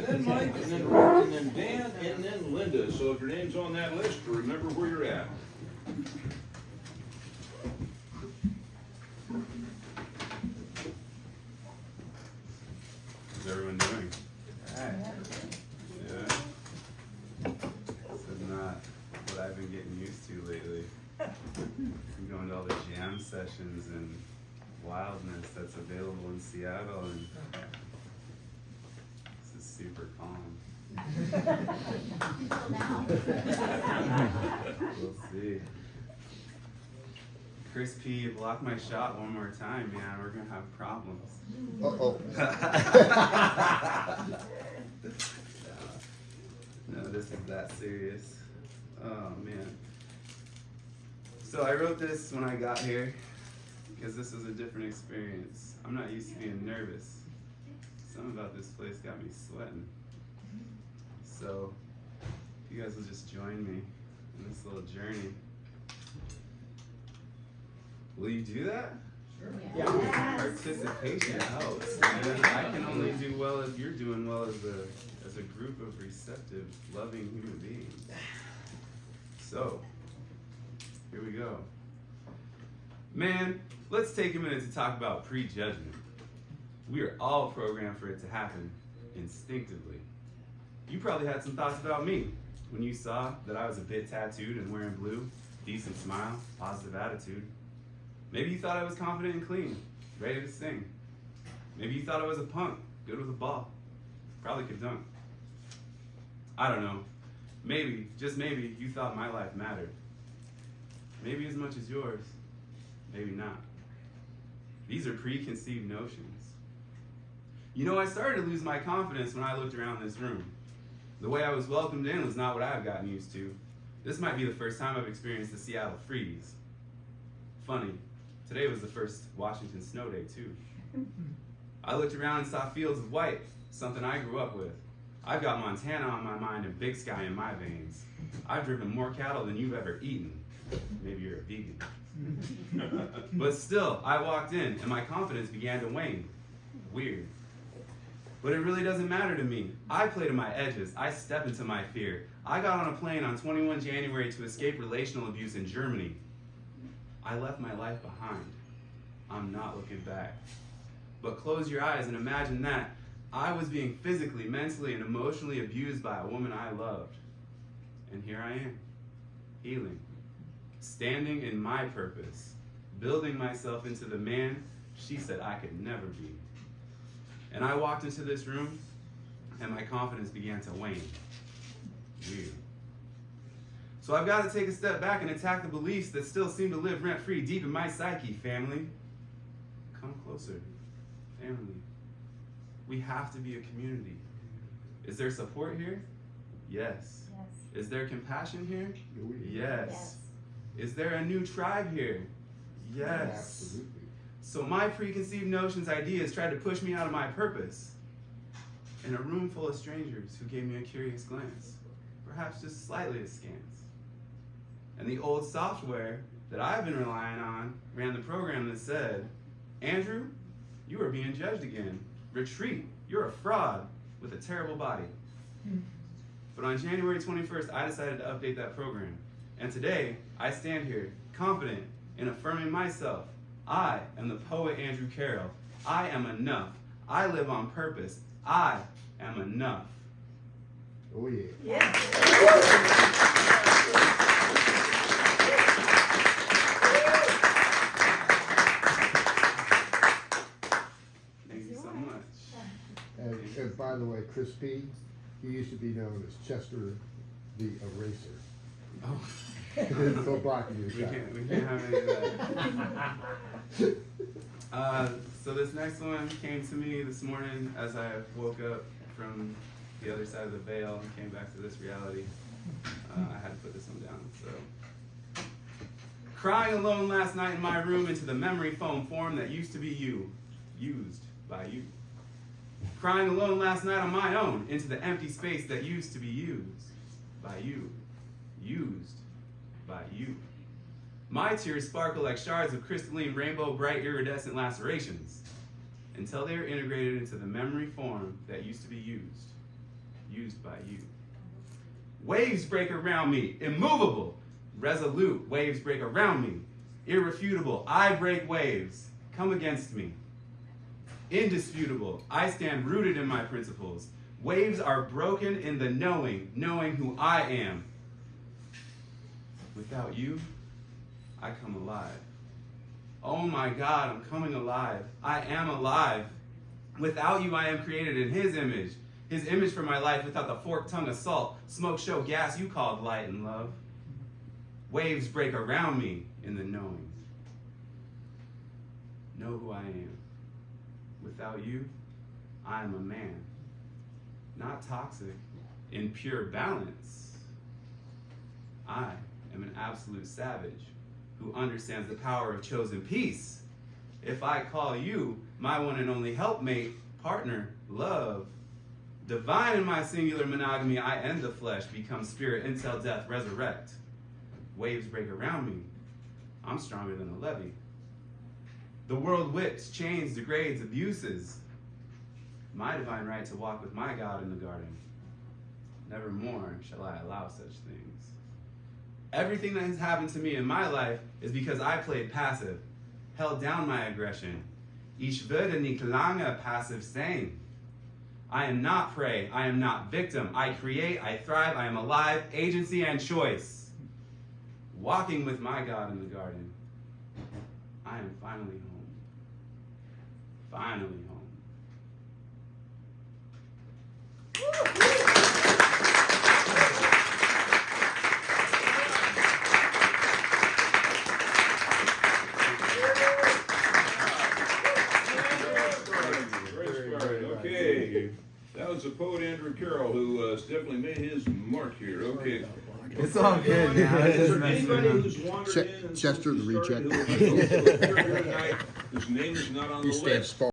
And then Mike, and then Rick, and then Dan, and then Linda. So if your name's on that list, remember where you're at. How's everyone doing? Alright. Yeah. This is not what I've been getting used to lately. I'm going to all the jam sessions and wildness that's available in Seattle, and this is super calm. We'll see. Chris P, you block my shot one more time, man, we're gonna have problems. Uh-oh. No, this is that serious. Oh, man. So I wrote this when I got here, because this is a different experience. I'm not used to being nervous. Something about this place got me sweating. So, if you guys will just join me in this little journey. Will you do that? Sure. Yeah. Participation helps, man. I can only do well if you're doing well as a group of receptive, loving human beings. So, here we go. Man, let's take a minute to talk about prejudgment. We are all programmed for it to happen instinctively. You probably had some thoughts about me when you saw that I was a bit tattooed and wearing blue, decent smile, positive attitude. Maybe you thought I was confident and clean, ready to sing. Maybe you thought I was a punk, good with a ball, probably could dunk. I don't know. Maybe, just maybe, you thought my life mattered. Maybe as much as yours, maybe not. These are preconceived notions. You know, I started to lose my confidence when I looked around this room. The way I was welcomed in was not what I've gotten used to. This might be the first time I've experienced the Seattle freeze. Funny, today was the first Washington snow day too. I looked around and saw fields of white, something I grew up with. I've got Montana on my mind and Big Sky in my veins. I've driven more cattle than you've ever eaten. Maybe you're a vegan. But still, I walked in and my confidence began to wane. Weird. But it really doesn't matter to me. I play to my edges. I step into my fear. I got on a plane on 21 January to escape relational abuse in Germany. I left my life behind. I'm not looking back. But close your eyes and imagine that I was being physically, mentally, and emotionally abused by a woman I loved. And here I am, healing, standing in my purpose, building myself into the man she said I could never be. And I walked into this room, and my confidence began to wane. Weird. So I've got to take a step back and attack the beliefs that still seem to live rent-free deep in my psyche, family. Come closer, family. We have to be a community. Is there support here? Yes. Is there compassion here? Yes. Is there a new tribe here? Yes. Absolutely. So my preconceived notions, ideas tried to push me out of my purpose. In a room full of strangers who gave me a curious glance, perhaps just slightly askance. And the old software that I've been relying on ran the program that said, Andrew, you are being judged again. Retreat, you're a fraud with a terrible body. But on January 21st, I decided to update that program. And today, I stand here confident in affirming myself. I am the poet Andrew Carroll. I am enough. I live on purpose. I am enough. Oh yeah. Yeah. Thank you so much. And by the way, Chris P, he used to be known as Chester the Eraser. Oh. So blocking your We shot. can't have any of that. So this next one came to me this morning as I woke up from the other side of the veil and came back to this reality. I had to put this one down. So, crying alone last night in my room into the memory foam form that used to be you, used by you. Crying alone last night on my own into the empty space that used to be used by you, used by you. My tears sparkle like shards of crystalline rainbow bright iridescent lacerations until they are integrated into the memory form that used to be used used by you. Waves break around me, immovable, resolute. Waves break around me, irrefutable. I break waves, come against me. Indisputable, I stand rooted in my principles. Waves are broken in the knowing who I am. Without you, I come alive. Oh my God, I'm coming alive. I am alive. Without you, I am created in His image for my life, without the forked tongue of salt, smoke, show, gas you called light and love. Waves break around me in the knowing. Know who I am. Without you, I am a man. Not toxic, in pure balance. I am an absolute savage who understands the power of chosen peace. If I call you my one and only helpmate, partner, love, divine in my singular monogamy, I end the flesh, become spirit until death, resurrect. Waves break around me. I'm stronger than a levee. The world whips, chains, degrades, abuses. My divine right to walk with my God in the garden. Nevermore shall I allow such things. Everything that has happened to me in my life is because I played passive, held down my aggression. Ich würde nicht lange passiv sein. I am not prey, I am not victim. I create, I thrive, I am alive, agency and choice. Walking with my God in the garden. I am finally home. Finally home. Okay, that was the poet Andrew Carroll, who has definitely made his mark here. Okay. It's all good, man. I Is just there messing anybody around. who's wandered in and Chester the since we started reject. who would like to go to the prayer here tonight, whose name is not on the He stands list?